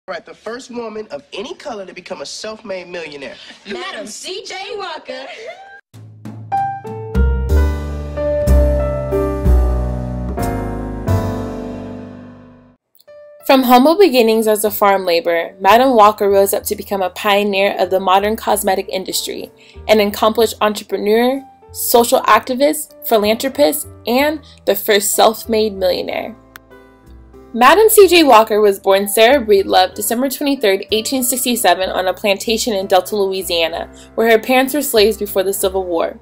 Right, the first woman of any color to become a self-made millionaire. Madam C.J. Walker. From humble beginnings as a farm laborer, Madam Walker rose up to become a pioneer of the modern cosmetic industry, an accomplished entrepreneur, social activist, philanthropist, and the first self-made millionaire. Madam C.J. Walker was born Sarah Breedlove, December 23, 1867, on a plantation in Delta, Louisiana, where her parents were slaves before the Civil War.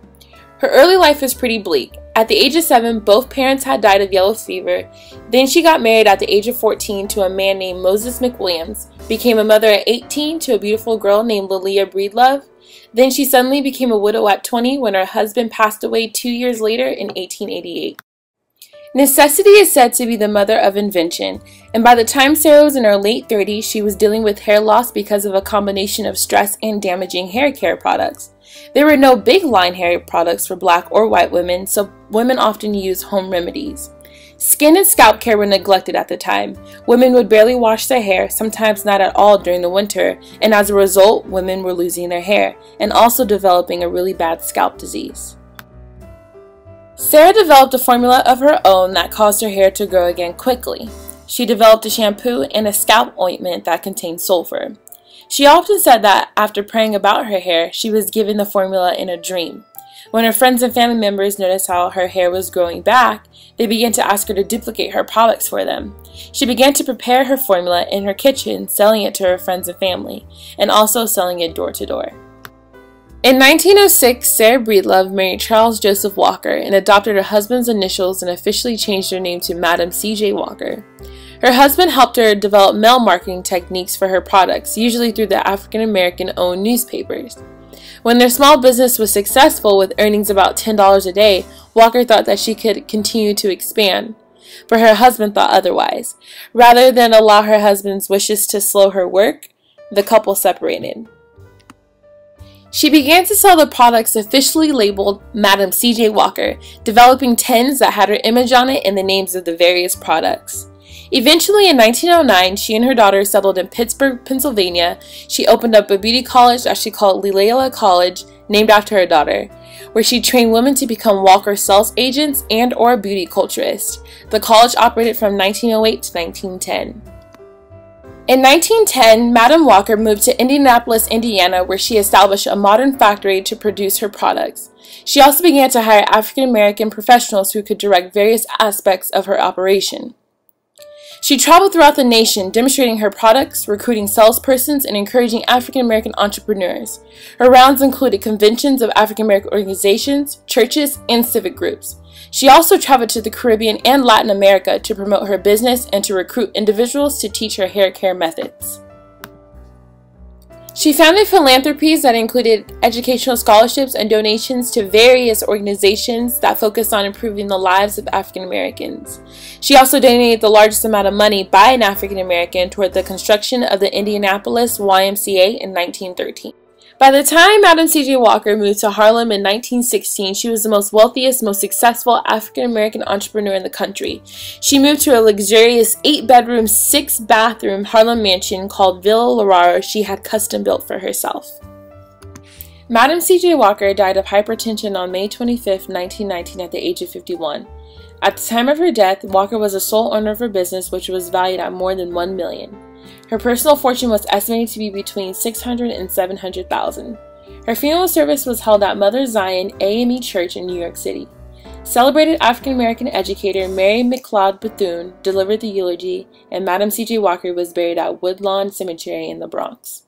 Her early life was pretty bleak. At the age of 7, both parents had died of yellow fever. Then she got married at the age of 14 to a man named Moses McWilliams, became a mother at 18 to a beautiful girl named Hyleah Breedlove. Then she suddenly became a widow at 20 when her husband passed away 2 years later in 1888. Necessity is said to be the mother of invention, and by the time Sarah was in her late 30s, she was dealing with hair loss because of a combination of stress and damaging hair care products. There were no big line hair products for black or white women, so women often used home remedies. Skin and scalp care were neglected at the time. Women would barely wash their hair, sometimes not at all during the winter, and as a result, women were losing their hair and also developing a really bad scalp disease. Sarah developed a formula of her own that caused her hair to grow again quickly. She developed a shampoo and a scalp ointment that contained sulfur. She often said that after praying about her hair, she was given the formula in a dream. When her friends and family members noticed how her hair was growing back, they began to ask her to duplicate her products for them. She began to prepare her formula in her kitchen, selling it to her friends and family, and also selling it door to door. In 1906, Sarah Breedlove married Charles Joseph Walker and adopted her husband's initials and officially changed her name to Madam C.J. Walker. Her husband helped her develop mail marketing techniques for her products, usually through the African American owned newspapers. When their small business was successful with earnings about $10 a day, Walker thought that she could continue to expand. But her husband thought otherwise. Rather than allow her husband's wishes to slow her work, the couple separated. She began to sell the products officially labeled Madam C.J. Walker, developing tins that had her image on it and the names of the various products. Eventually, in 1909, she and her daughter settled in Pittsburgh, Pennsylvania. She opened up a beauty college that she called Hyleah College, named after her daughter, where she trained women to become Walker sales agents and/or beauty culturists. The college operated from 1908 to 1910. In 1910, Madam Walker moved to Indianapolis, Indiana, where she established a modern factory to produce her products. She also began to hire African American professionals who could direct various aspects of her operation. She traveled throughout the nation, demonstrating her products, recruiting salespersons, and encouraging African American entrepreneurs. Her rounds included conventions of African American organizations, churches, and civic groups. She also traveled to the Caribbean and Latin America to promote her business and to recruit individuals to teach her hair care methods. She founded philanthropies that included educational scholarships and donations to various organizations that focused on improving the lives of African Americans. She also donated the largest amount of money by an African American toward the construction of the Indianapolis YMCA in 1913. By the time Madam C.J. Walker moved to Harlem in 1916, she was the most wealthiest, most successful African-American entrepreneur in the country. She moved to a luxurious 8-bedroom, 6-bathroom Harlem mansion called Villa Lararo she had custom built for herself. Madam C.J. Walker died of hypertension on May 25, 1919 at the age of 51. At the time of her death, Walker was the sole owner of her business, which was valued at more than $1 million. Her personal fortune was estimated to be between $600,000 and $700,000. Her funeral service was held at Mother Zion AME Church in New York City. Celebrated African-American educator Mary McLeod Bethune delivered the eulogy, and Madam C.J. Walker was buried at Woodlawn Cemetery in the Bronx.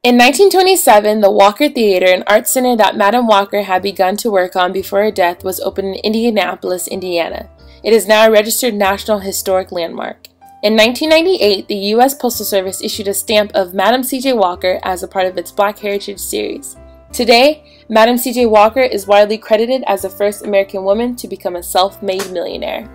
In 1927, the Walker Theater, an art center that Madam Walker had begun to work on before her death, was opened in Indianapolis, Indiana. It is now a registered National Historic Landmark. In 1998, the U.S. Postal Service issued a stamp of Madam C.J. Walker as a part of its Black Heritage Series. Today, Madam C.J. Walker is widely credited as the first American woman to become a self-made millionaire.